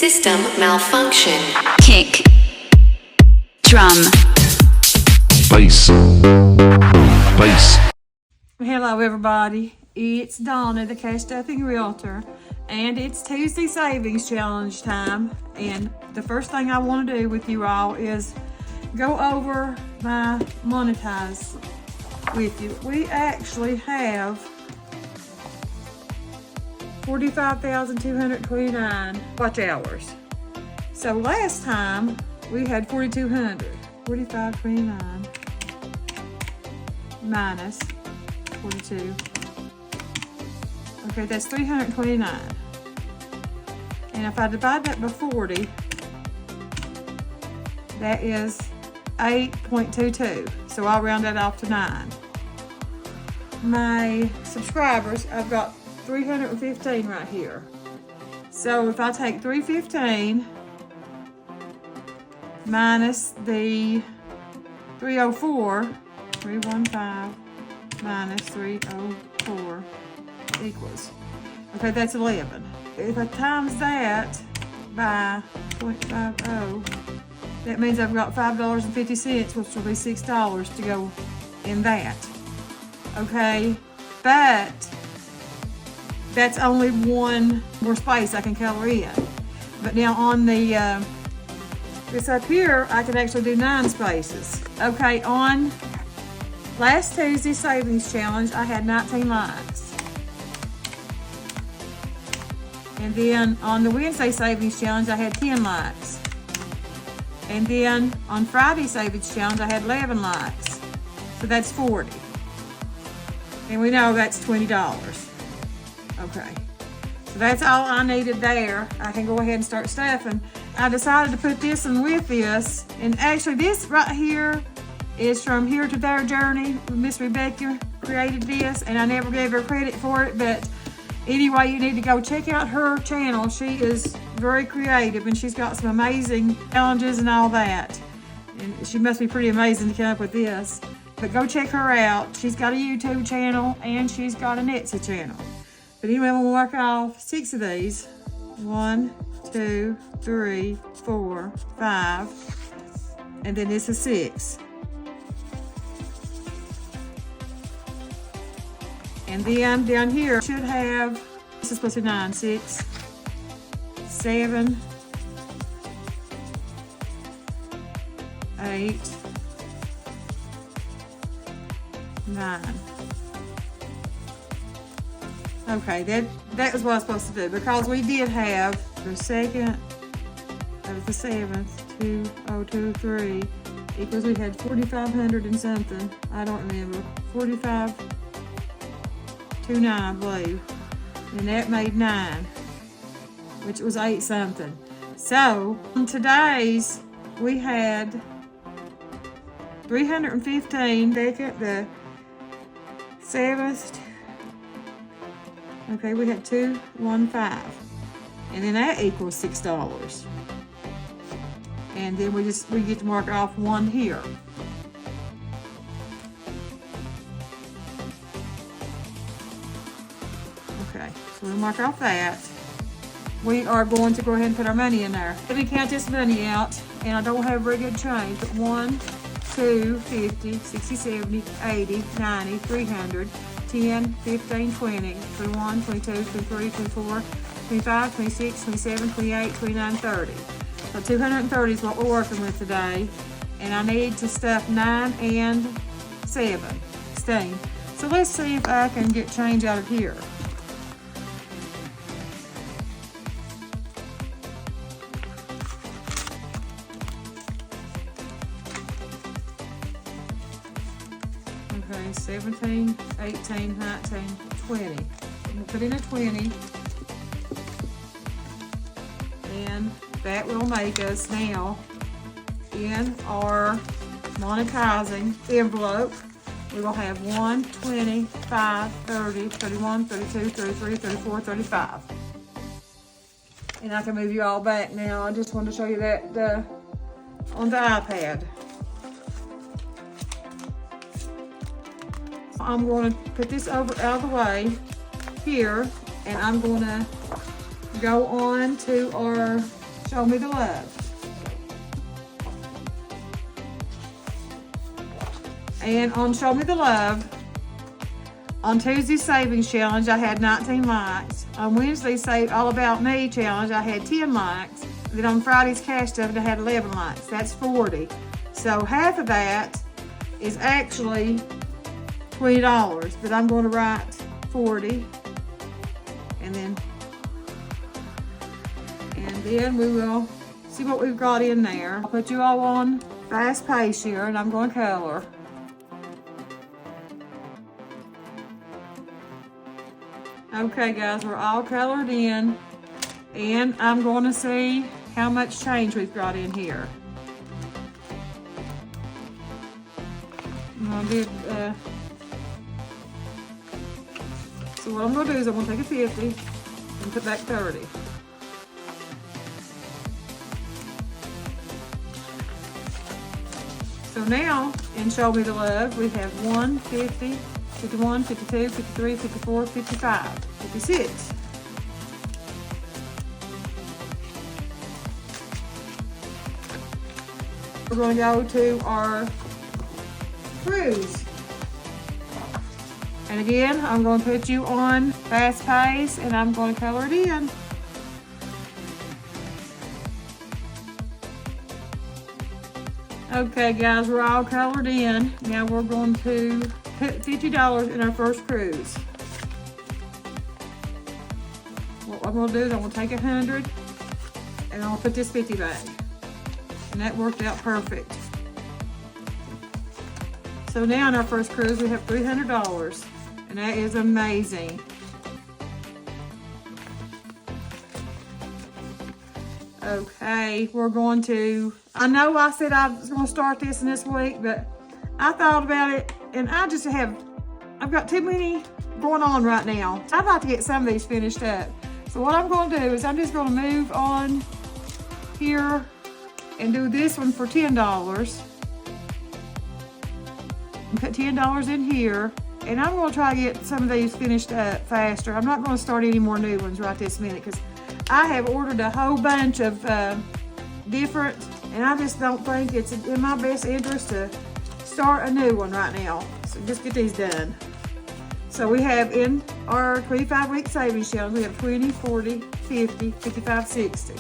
System malfunction. Kick. Drum. Bass. Bass. Hello everybody, it's Donna, the Cash Stuffing Realtor, and it's Tuesday Savings Challenge time. And the first thing I want to do with you all is go over my monetize with you. We actually have 45,229 watch hours. So last time we had 4,200. 4529 minus 42. Okay, that's 329. And if I divide that by 40, that is 8.22. So I'll round that off to 9. My subscribers, I've got 315 right here. So if I take 315 minus the 304, 315 minus 304 equals, okay, that's 11. If I times that by 0.50, that means I've got $5.50, which will be $6 to go in that. Okay, but that's only one more space I can color in. But now on the this up here, I can actually do 9 spaces. Okay, on last Tuesday Savings Challenge, I had 19 likes. And then on the Wednesday Savings Challenge, I had 10 likes. And then on Friday Savings Challenge, I had 11 likes. So that's 40. And we know that's $20. Okay, so that's all I needed there. I can go ahead and start stuffing. I decided to put this in with this, and actually this right here is from Here to There Journey. Miss Rebecca created this, and I never gave her credit for it, but anyway, you need to go check out her channel. She is very creative, and she's got some amazing challenges and all that. And she must be pretty amazing to come up with this. But go check her out. She's got a YouTube channel, and she's got an Etsy channel. But anyway, I'm gonna work off 6 of these. 1, 2, 3, 4, 5, and then this is 6. And then down here should have, this is supposed to be 9, 6, 7, 8, 9. Okay, that was what I was supposed to do, because we did have the second of the 7th, 2023, equals we had 4,500 and something. I don't remember. 4529, I believe. And that made 9, which was 8 something. So on today's, we had 315, second, the 7th. Okay, we had 215, and then that equals $6. And then we get to mark off 1 here. Okay, so we'll mark off that. We are going to go ahead and put our money in there. Let me count this money out, and I don't have very good change, but 1, 2, 50, 60, 70, 80, 90, 300, 10, 15, 20, 21, 22, 23, 24, 25, 26, 27, 28, 29, 30. So 230 is what we're working with today. And I need to stuff 9 and 7, 16. So let's see if I can get change out of here. Okay, 17, 18, 19, 20. I'm gonna put in a 20. And that will make us now, in our monetizing envelope, we will have 1, 20, 5, 30, 31, 32, 33, 34, 35. And I can move you all back now. I just wanted to show you that on the iPad. I'm going to put this over out of the way here, and I'm going to go on to our Show Me the Love. And on Show Me the Love, on Tuesday's Savings Challenge, I had 19 likes. On Wednesday's Save All About Me Challenge, I had 10 likes. Then on Friday's Cash Stuff, I had 11 likes. That's 40. So half of that is actually $20, but I'm going to write 40. And then we will see what we've got in there. I'll put you all on fast pace here, and I'm going to color. Okay guys, we're all colored in, and I'm going to see how much change we've got in here. So what I'm going to do is I'm going to take a 50 and put back 30. So now, in Show Me the Love, we have 1, 50, 51, 52, 53, 54, 55, 56. We're going to go to our cruise. And again, I'm going to put you on fast pace, and I'm going to color it in. Okay guys, we're all colored in. Now we're going to put $50 in our first cruise. What I'm gonna do is I'm gonna take 100 and I'll put this 50 back. And that worked out perfect. So now in our first cruise we have $300, and that is amazing. Okay, we're going to, I know I said I was going to start this in this week, but I thought about it, and I've got too many going on right now. I'd like to get some of these finished up. So what I'm going to do is I'm just going to move on here and do this one for $10. And put $10 in here, and I'm going to try to get some of these finished up faster. I'm not going to start any more new ones right this minute, because I have ordered a whole bunch of different, and I just don't think it's in my best interest to start a new one right now. So just get these done. So we have in our 25-week savings challenge, we have 20, 40, 50, 55, 60.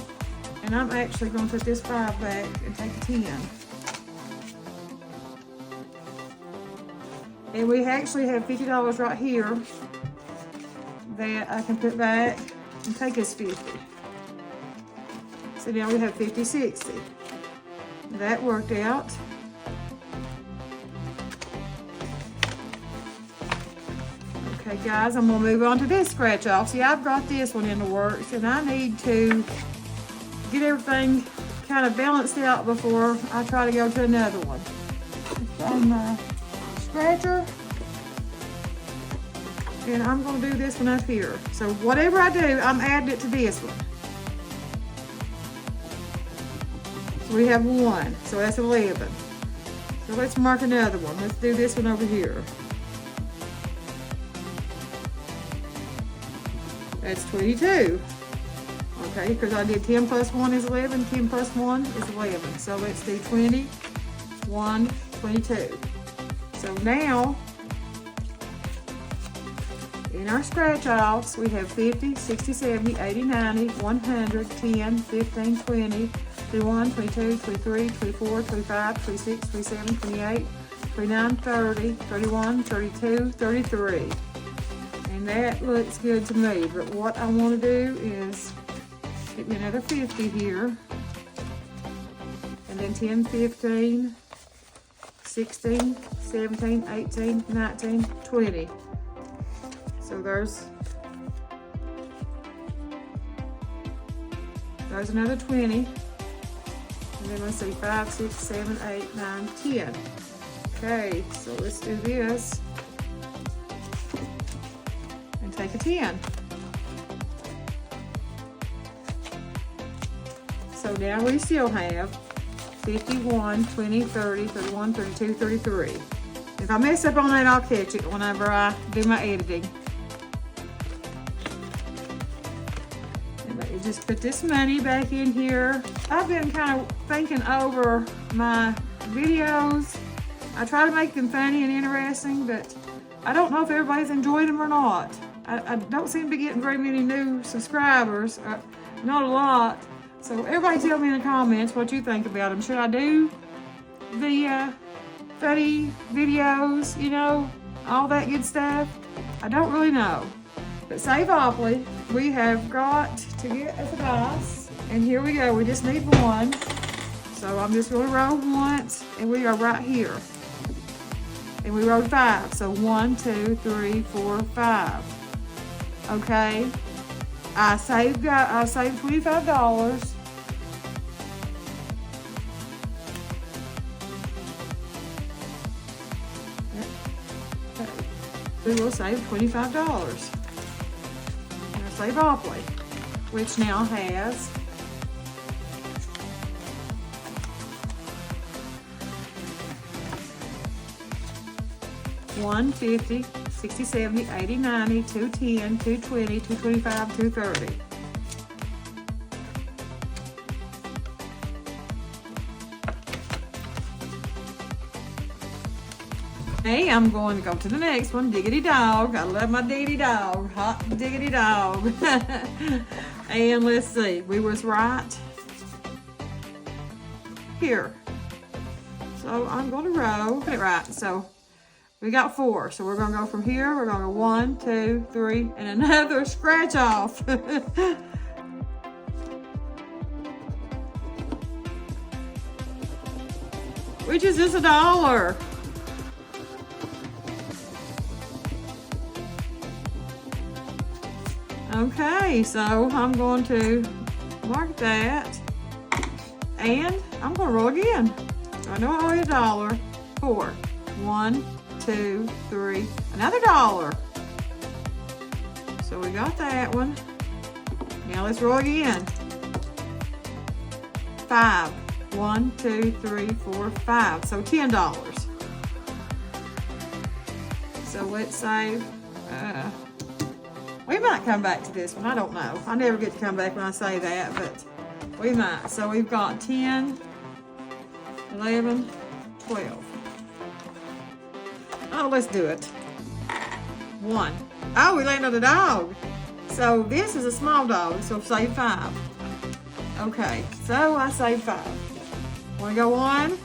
And I'm actually going to put this 5 back and take a 10. And we actually have $50 right here that I can put back and take us 50. So now we have 50, 60. That worked out. Okay guys, I'm gonna move on to this scratch off. See, I've got this one in the works, and I need to get everything kind of balanced out before I try to go to another one. On my scratcher. And I'm going to do this one up here. So whatever I do, I'm adding it to this one. So we have 1, so that's 11. So let's mark another one. Let's do this one over here. That's 22. Okay, because I did 10 plus 1 is 11, 10 plus 1 is 11. So let's do 20, 1, 22. So now, in our scratch offs, we have 50, 60, 70, 80, 90, 100, 10, 15, 20, 21, 22, 23, 24, 25, 26, 27, 28, 29, 30, 31, 32, 33. And that looks good to me. But what I want to do is get me another 50 here. And then 10, 15, 16, 17, 18, 19, 20. So there's another 20. And then let's see, 5, 6, 7, 8, 9, 10. Okay, so let's do this. And take a 10. So now we still have 51, 20, 30, 31, 32, 33. If I mess up on that, I'll catch it whenever I do my editing. And that is just put this money back in here. I've been kind of thinking over my videos. I try to make them funny and interesting, but I don't know if everybody's enjoyed them or not. I don't seem to be getting very many new subscribers, not a lot. So everybody tell me in the comments what you think about them. Should I do the funny videos, you know, all that good stuff? I don't really know. But Savopoly, we have got to get a dice. And here we go, we just need one. So I'm just gonna roll once, and we are right here. And we rolled 5, so 1, 2, 3, 4, 5. Okay, I saved $25. We will save $25. Savopoly, which now has $1.50, $60, $70, $80, $90, $2.10, $2.20, $2.25, $2.30. Hey, I'm going to go to the next one. Diggity Dog. I love my diggity dog. Hot diggity dog. And let's see. We was right here. So I'm going to roll. Get it right. So we got 4. So we're going to go from here. We're going to go 1, 2, 3, and another scratch off. Which is just $1. Okay, so I'm going to mark that, and I'm going to roll again. So I know I owe you $1. 4, 1, 2, 3, another $1. So we got that one. Now let's roll again. 5, 1, 2, 3, 4, 5. So $10. So let's save. We might come back to this one. I don't know. I never get to come back when I say that, but we might. So we've got 10, 11, 12. Oh, let's do it. 1. Oh, we landed a dog. So this is a small dog, so save 5. Okay, so I saved 5. Want to go on?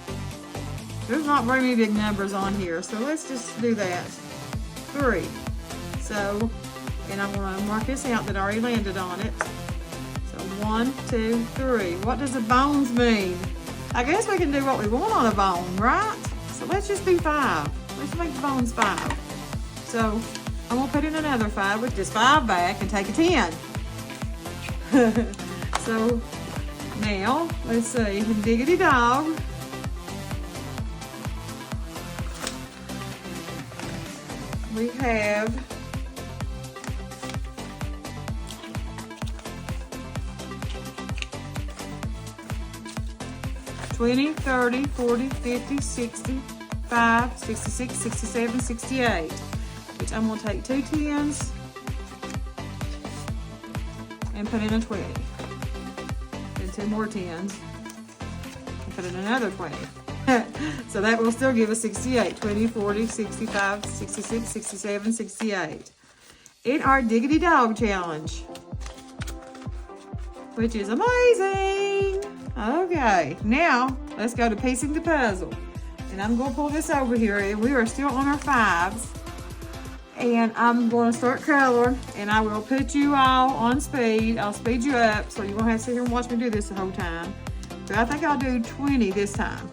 There's not very many big numbers on here, so let's just do that. 3. So, and I'm going to mark this out that I already landed on it. So 1, 2, 3. What does the bones mean? I guess we can do what we want on a bone, right? So let's just do 5. Let's make the bones 5. So I'm going to put in another 5 with just 5 back and take a 10. So now, let's see, Diggity Dog. We have 20, 30, 40, 50, 65, 66, 67, 68. Which I'm going to take 2 10s and put in a 20. And 2 more 10s and put in another 20. So that will still give us 68. 20, 40, 65, 66, 67, 68. In our Diggity Dog Challenge. Which is amazing. Okay, now let's go to piecing the puzzle. And I'm going to pull this over here. And we are still on our 5s. And I'm going to start coloring. And I will put you all on speed. I'll speed you up. So you won't have to sit here and watch me do this the whole time. But I think I'll do 20 this time.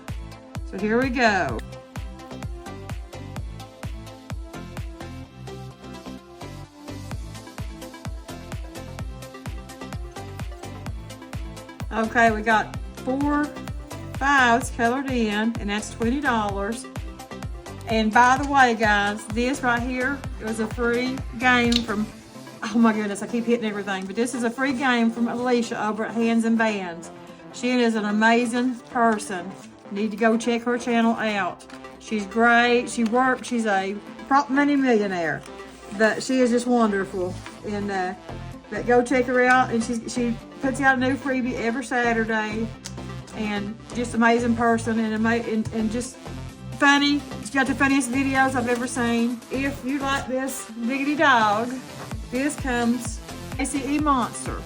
So here we go. Okay, we got 4 5s colored in, and that's $20. And by the way, guys, this right here, it was a free game from, oh my goodness, I keep hitting everything, but this is a free game from Alicia over at Hands and Bands. She is an amazing person. You need to go check her channel out. She's great. She's a prop money millionaire, but she is just wonderful. And But go check her out, and she puts out a new freebie every Saturday, and just amazing person, and just funny. She's got the funniest videos I've ever seen. If you like this diggity dog, this comes Tracy E. Monster.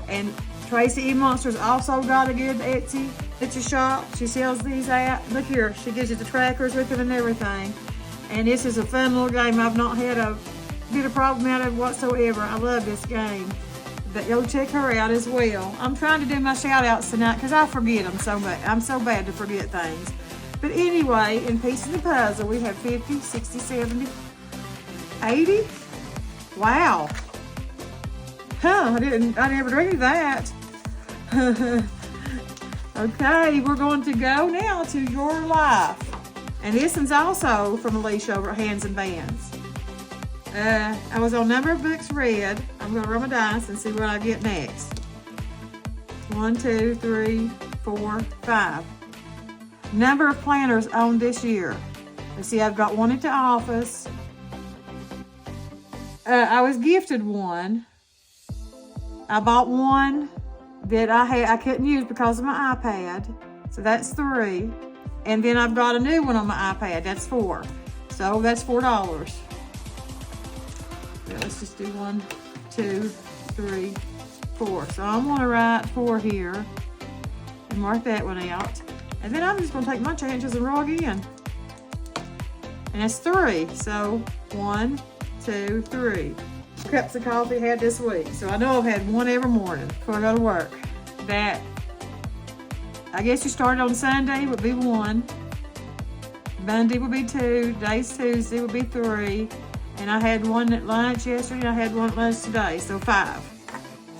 And Tracy E. Monster's also got a good Etsy shop. She sells these at. Look here, she gives you the trackers with them and everything. And this is a fun little game. I've not had a bit of problem out of it whatsoever. I love this game. But go check her out as well. I'm trying to do my shout outs tonight because I forget them so much. I'm so bad to forget things. But anyway, in Piece of the Puzzle, we have 50, 60, 70, 80. Wow. Huh, I never dreamed of that. Okay, we're going to go now to Your Life. And this one's also from Alicia over at Hands and Bands. I was on number of books read. I'm going to roll my dice and see what I get next. 1, 2, 3, 4, 5. Number of planners owned this year. Let's see, I've got one at the office. I was gifted one. I bought one that I couldn't use because of my iPad. So that's 3. And then I've got a new one on my iPad. That's 4. So that's $4. Yeah, let's just do 1, 2, 3, 4. So I'm going to write 4 here and mark that one out. And then I'm just going to take my chances and roll again. And that's 3. So 1, 2, 3. Cups of coffee had this week. So I know I've had one every morning before I go to work. That, I guess you started on Sunday would be 1. Monday would be 2. Today's Tuesday would be 3. And I had one at lunch yesterday, and I had one at lunch today, so 5.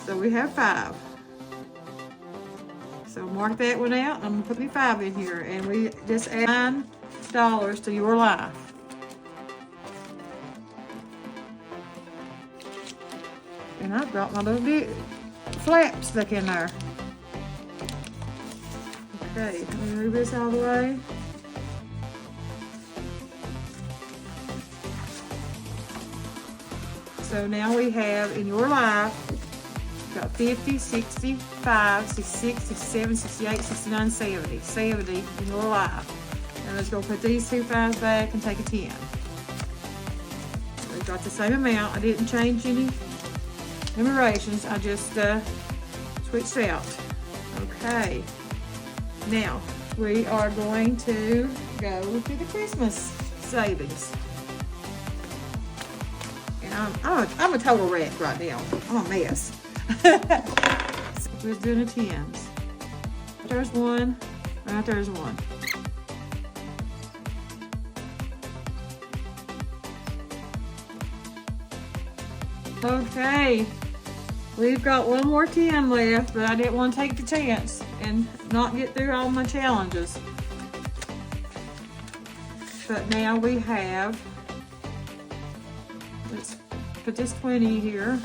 So we have 5. So mark that one out, and I'm gonna put me 5 in here, and we just add $9 to Your Life. And I've got my little bit flap stuck in there. Okay, let me move this all the way. So now we have in Your Life, we've got 50, 65, 66, 67, 68, 69, 70. 70 in Your Life. And let's go put these 2 5s back and take a 10. We've got the same amount. I didn't change any numerations. I just switched out. Okay. Now, we are going to go to the Christmas savings. I'm a total wreck right now. I'm a mess. So we're doing the 10s. There's 1. Right there's 1. Okay. We've got one more 10 left, but I didn't want to take the chance and not get through all my challenges. But now we have, let's put this 20 here,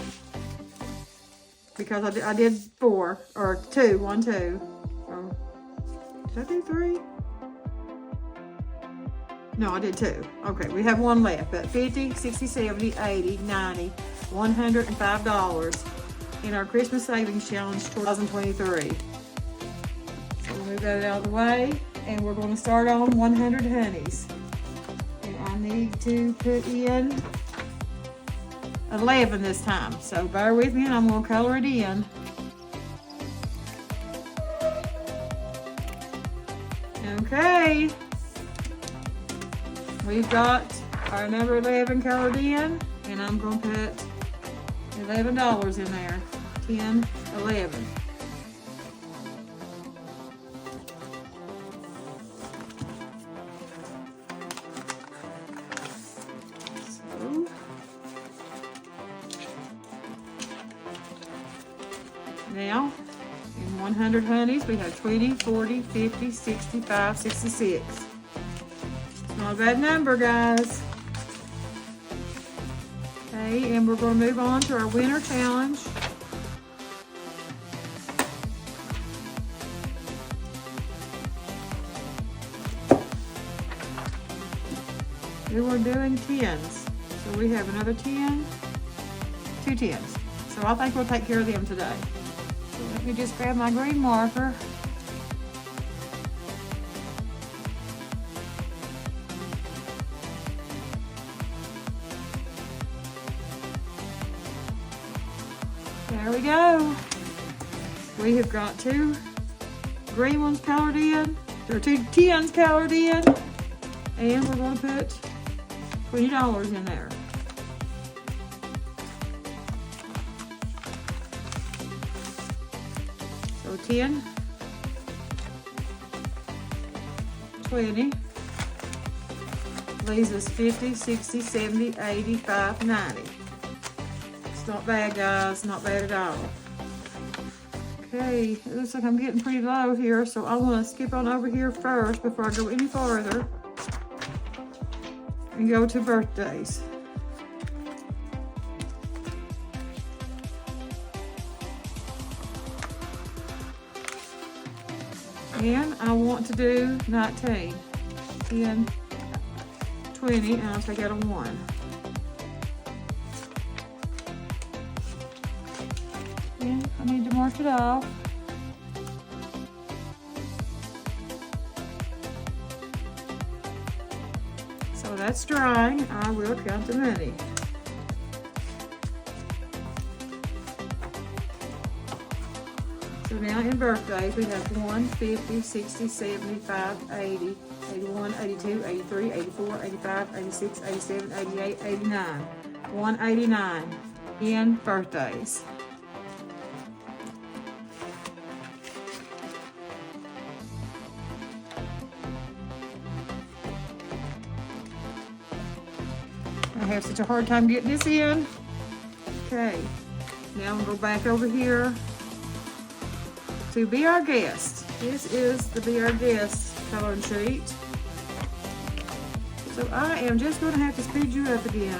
because I did 4, or 2, 1, 2. Or, did I do 3? No, I did 2. Okay, we have 1 left, but 50, 60, 70, 80, 90, $105 in our Christmas Savings Challenge 2023. So we'll move that out of the way, and we're going to start on 100 honeys. And I need to put in 11 this time, so bear with me and I'm going to color it in. Okay, we've got our number 11 colored in, and I'm going to put $11 in there. 10, 11. So now in 100 honeys we have 20, 40, 50, 65, 66. It's not a bad number, guys. Okay, and we're going to move on to our winter challenge. We were doing 10s. So we have another 10, 2 10s. So I think we'll take care of them today. So let me just grab my green marker. There we go. We have got 2 green ones colored in, or 2 tens colored in, and we're going to put $20 in there. So 10, 20, leaves us 50, 60, 70, 85, 90. It's not bad, guys, not bad at all. Okay, it looks like I'm getting pretty low here, so I want to skip on over here first before I go any farther and go to birthdays. And I want to do 19, 10, 20, and I'll take out a 1. And I need to mark it off. So that's drying. I will count the money. So now in birthdays, we have 1, 50, 60, 75, 80, 81, 82, 83, 84, 85, 86, 87, 88, 89. 189 in birthdays. I have such a hard time getting this in. Okay, now I'm gonna go back over here to Be Our Guest. This is the Be Our Guest coloring sheet. So I am just gonna have to speed you up again.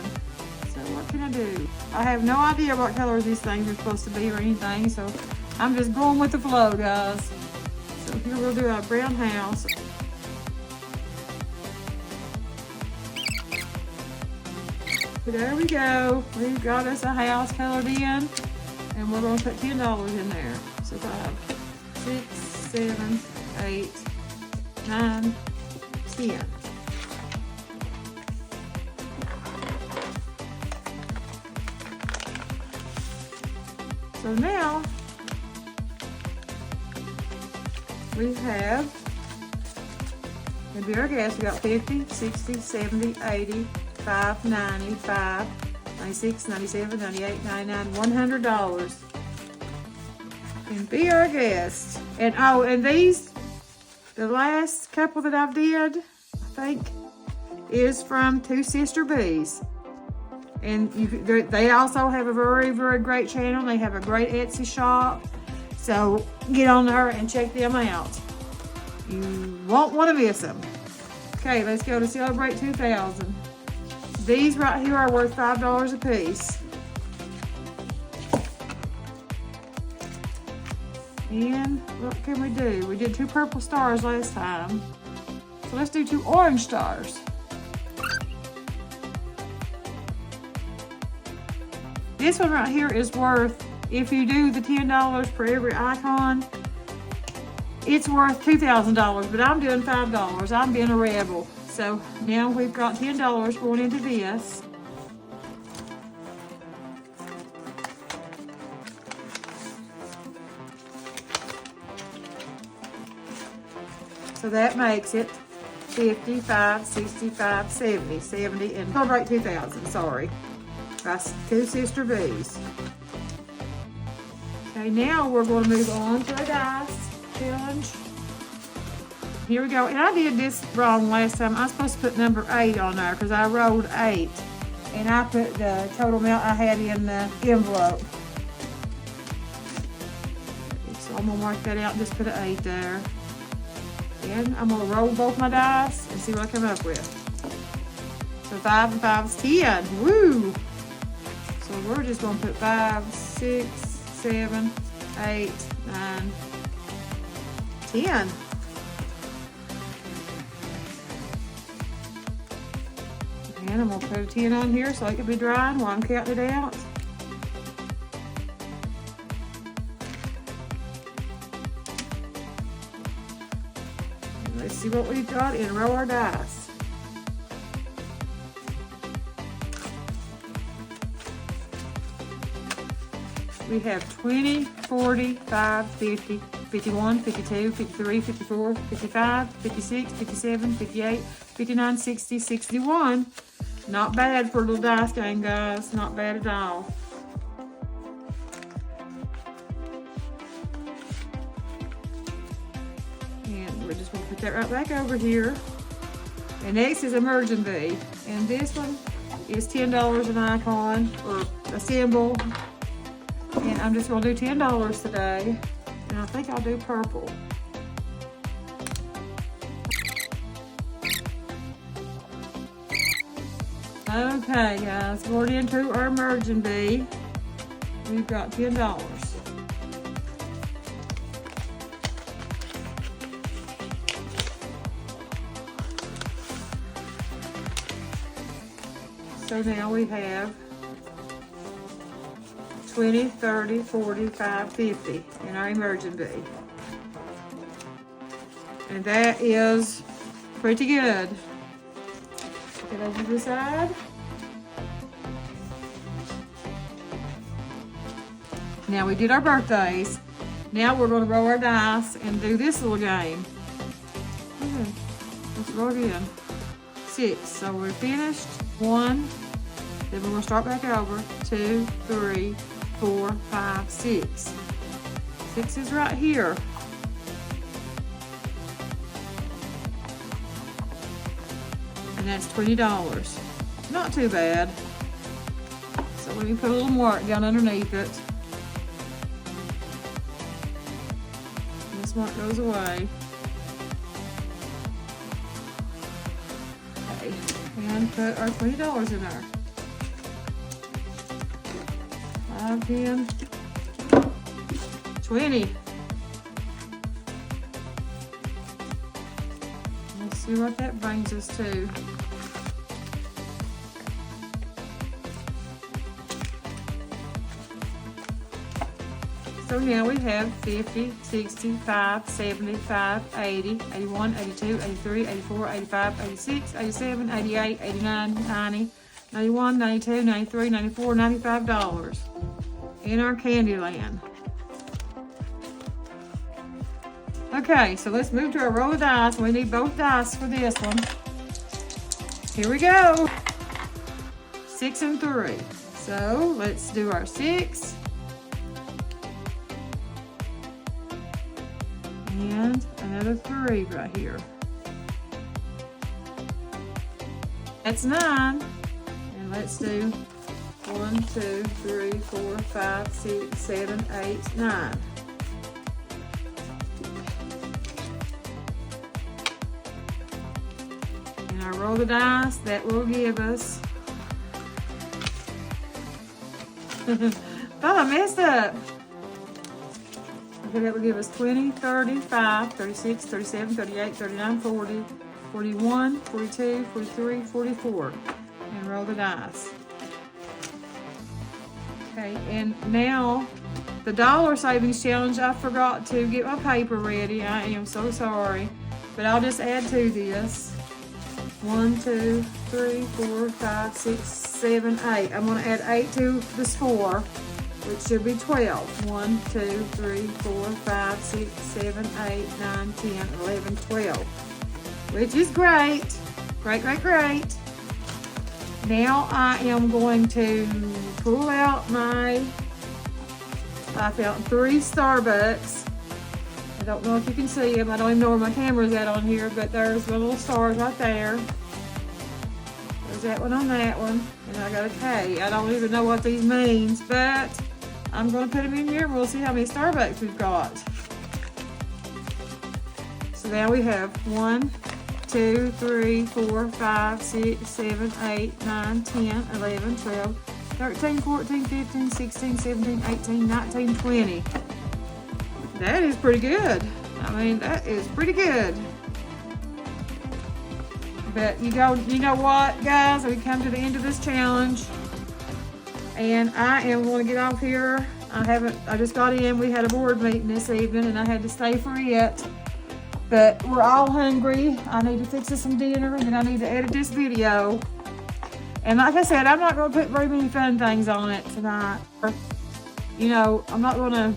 So what can I do? I have no idea what colors these things are supposed to be or anything, so I'm just going with the flow, guys. So here we'll do our brown house. There we go. We've got us a house colored in, and we're going to put $10 in there. So 5, 6, 7, 8, 9, 10. So now we have in Be Our Guest, we got 50, 60, 70, 80, 5, 95, 96, 97, 98, 99, $100. And Be Our Guest. And oh, and these, the last couple that I've did, I think, is from Two Sister Bees. And they also have a very, very great channel. They have a great Etsy shop. So get on there and check them out. You won't want to miss them. Okay, let's go to Celebrate 2000. These right here are worth $5 a piece. And what can we do? We did 2 purple stars last time. So let's do 2 orange stars. This one right here is worth, if you do the $10 for every icon, it's worth $2,000, but I'm doing $5. I'm being a rebel. So now we've got $10 going into this. So that makes it 55, 65, 70, 70, and Celebrate 2000, sorry. That's Two Sister Bees. Okay, now we're going to move on to a dice challenge. Here we go. And I did this wrong last time. I was supposed to put number 8 on there because I rolled 8. And I put the total amount I had in the envelope. So I'm going to mark that out and just put an 8 there. And I'm going to roll both my dice and see what I come up with. So 5 and 5 is 10. Woo! So we're just going to put 5, 6, 7, 8, 9, 10. And I'm going to put a 10 on here so it can be drying while I'm counting it out. let's see what we've got and roll our dice. We have 20, 40, 5, 50, 51, 52, 53, 54, 55, 56, 57, 58, 59, 60, 61. Not bad for a little dice game, guys. Not bad at all. And we're just going to put that right back over here. And next is Emerging Bee. And this one is $10 an icon or a symbol. And I'm just going to do $10 today. And I think I'll do purple. Okay, guys, we're into our Emerging Bee. We've got $10. So now we have 20, 30, 45, 50 in our Emerging Bee. And that is pretty good. Get over to the side. Now we did our birthdays. Now we're going to roll our dice and do this little game. Okay, let's roll again. 6. So we're finished. 1. Then we're going to start back over. 2, 3, 4, 5, 6. 6 is right here. And that's $20. Not too bad. So let me put a little mark down underneath it. And this mark goes away. Okay, and put our $20 in there. 5, 10, 20. Let's see what that brings us to. So now we have 50, 65, 75, 80, 81, 82, 83, 84, 85, 86, 87, 88, 89, 90, 91, 92, 93, 94, $95 in our Candyland. Okay, so let's move to our roll of dice. We need both dice for this one. Here we go. 6 and 3. So let's do our 6. And another 3 right here. That's 9. And let's do 1, 2, 3, 4, 5, 6, 7, 8, 9. And I roll the dice. That will give us. Thought I messed up. Okay, that will give us 20, 35, 36, 37, 38, 39, 40, 41, 42, 43, 44. And roll the dice. Okay, and now the dollar savings challenge, I forgot to get my paper ready. I am so sorry. But I'll just add to this. 1, 2, 3, 4, 5, 6, 7, 8. I'm going to add 8 to the score, which should be 12. 1, 2, 3, 4, 5, 6, 7, 8, 9, 10, 11, 12. Which is great. Great, great, great. Now I am going to pull out I found 3 Starbucks. I don't know if you can see them. I don't even know where my camera's at on here, but there's the little stars right there. There's that one on that one. And I got a K. I don't even know what these means, but I'm going to put them in here and we'll see how many Starbucks we've got. So now we have 1, 2, 3, 4, 5, 6, 7, 8, 9, 10, 11, 12, 13, 14, 15, 16, 17, 18, 19, 20. That is pretty good. I mean, that is pretty good. But you know what, guys? We come to the end of this challenge. And I am going to get off here. I just got in. We had a board meeting this evening and I had to stay for it. But we're all hungry. I need to fix us some dinner, and then I need to edit this video. And like I said, I'm not going to put very many fun things on it tonight. You know, I'm not going to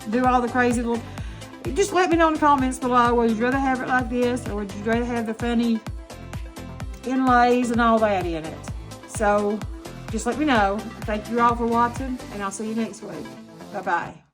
do all the crazy little... Just let me know in the comments below. Would you rather have it like this, or would you rather have the funny inlays and all that in it? So, just let me know. Thank you all for watching, and I'll see you next week. Bye-bye.